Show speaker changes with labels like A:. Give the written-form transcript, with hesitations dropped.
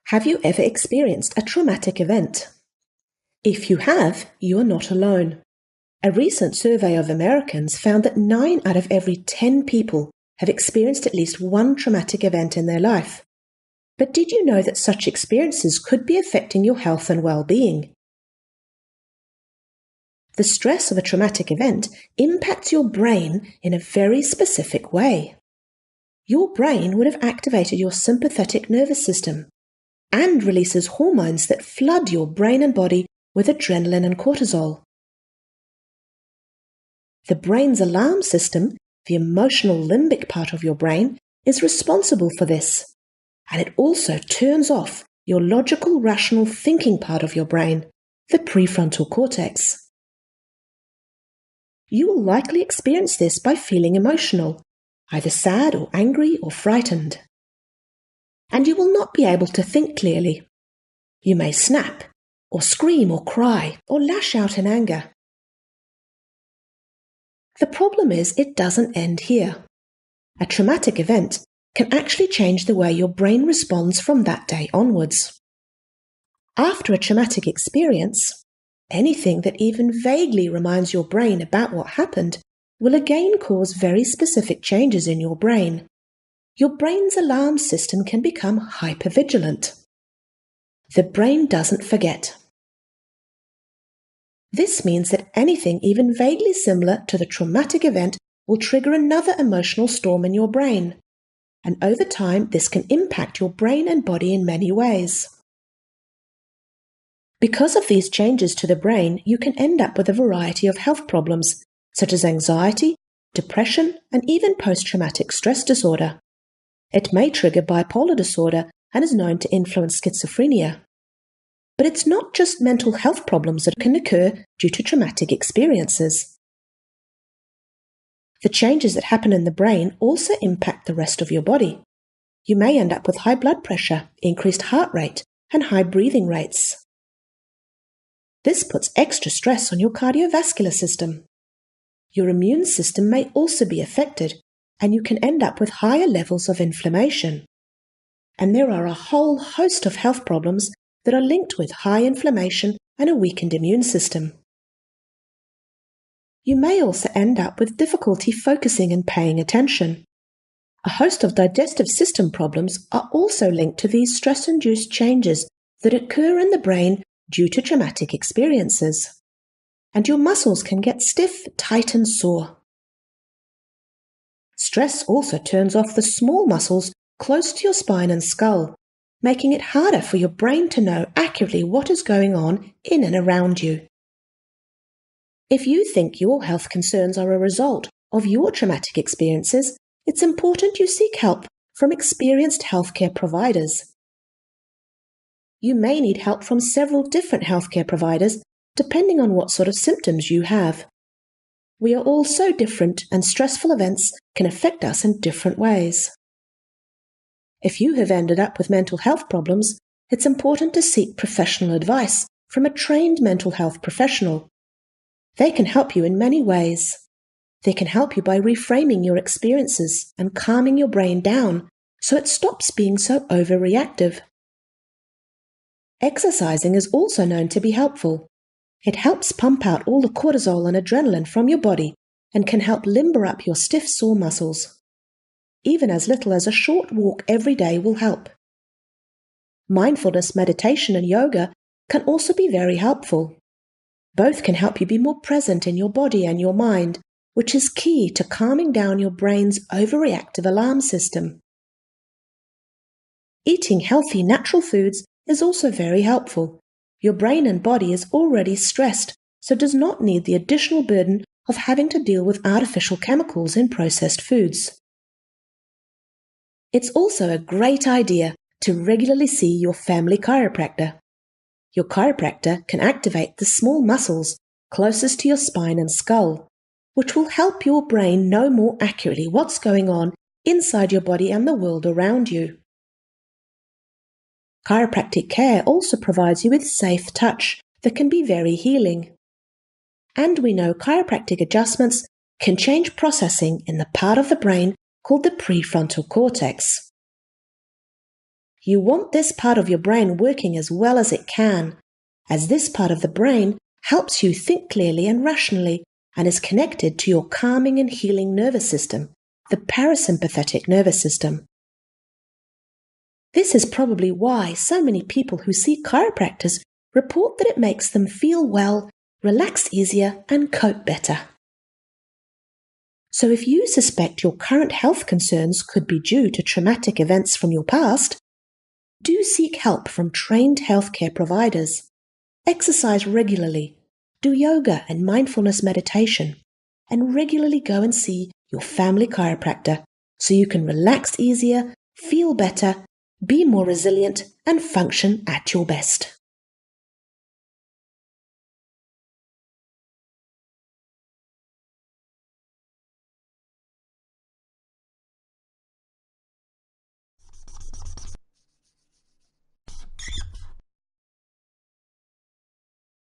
A: Have you ever experienced a traumatic event? If you have, you are not alone. A recent survey of Americans found that 9 out of every 10 people have experienced at least one traumatic event in their life. But did you know that such experiences could be affecting your health and well-being? The stress of a traumatic event impacts your brain in a very specific way. Your brain would have activated your sympathetic nervous system and releases hormones that flood your brain and body with adrenaline and cortisol. The brain's alarm system, the emotional limbic part of your brain, is responsible for this, and it also turns off your logical, rational thinking part of your brain, the prefrontal cortex. You will likely experience this by feeling emotional, either sad or angry or frightened. And you will not be able to think clearly. You may snap, or scream or cry, or lash out in anger. The problem is it doesn't end here. A traumatic event can actually change the way your brain responds from that day onwards. After a traumatic experience, anything that even vaguely reminds your brain about what happened will again cause very specific changes in your brain. Your brain's alarm system can become hypervigilant. The brain doesn't forget. This means that anything even vaguely similar to the traumatic event will trigger another emotional storm in your brain. And over time, this can impact your brain and body in many ways. Because of these changes to the brain, you can end up with a variety of health problems, such as anxiety, depression, and even post-traumatic stress disorder. It may trigger bipolar disorder and is known to influence schizophrenia. But it's not just mental health problems that can occur due to traumatic experiences. The changes that happen in the brain also impact the rest of your body. You may end up with high blood pressure, increased heart rate, and high breathing rates. This puts extra stress on your cardiovascular system. Your immune system may also be affected, and you can end up with higher levels of inflammation. And there are a whole host of health problems that are linked with high inflammation and a weakened immune system. You may also end up with difficulty focusing and paying attention. A host of digestive system problems are also linked to these stress-induced changes that occur in the brain due to traumatic experiences. And your muscles can get stiff, tight, and sore. Stress also turns off the small muscles close to your spine and skull, making it harder for your brain to know accurately what is going on in and around you. If you think your health concerns are a result of your traumatic experiences, it's important you seek help from experienced healthcare providers. You may need help from several different healthcare providers depending on what sort of symptoms you have. We are all so different, and stressful events can affect us in different ways. If you have ended up with mental health problems, it's important to seek professional advice from a trained mental health professional. They can help you in many ways. They can help you by reframing your experiences and calming your brain down so it stops being so overreactive. Exercising is also known to be helpful. It helps pump out all the cortisol and adrenaline from your body and can help limber up your stiff, sore muscles. Even as little as a short walk every day will help. Mindfulness meditation and yoga can also be very helpful. Both can help you be more present in your body and your mind, which is key to calming down your brain's overreactive alarm system. Eating healthy, natural foods is also very helpful. Your brain and body is already stressed, so does not need the additional burden of having to deal with artificial chemicals in processed foods. It's also a great idea to regularly see your family chiropractor. Your chiropractor can activate the small muscles closest to your spine and skull, which will help your brain know more accurately what's going on inside your body and the world around you. Chiropractic care also provides you with safe touch that can be very healing. And we know chiropractic adjustments can change processing in the part of the brain called the prefrontal cortex. You want this part of your brain working as well as it can, as this part of the brain helps you think clearly and rationally and is connected to your calming and healing nervous system, the parasympathetic nervous system. This is probably why so many people who see chiropractors report that it makes them feel well, relax easier, and cope better. So if you suspect your current health concerns could be due to traumatic events from your past, do seek help from trained healthcare providers. Exercise regularly, do yoga and mindfulness meditation, and regularly go and see your family chiropractor so you can relax easier, feel better, be more resilient, and function at your best.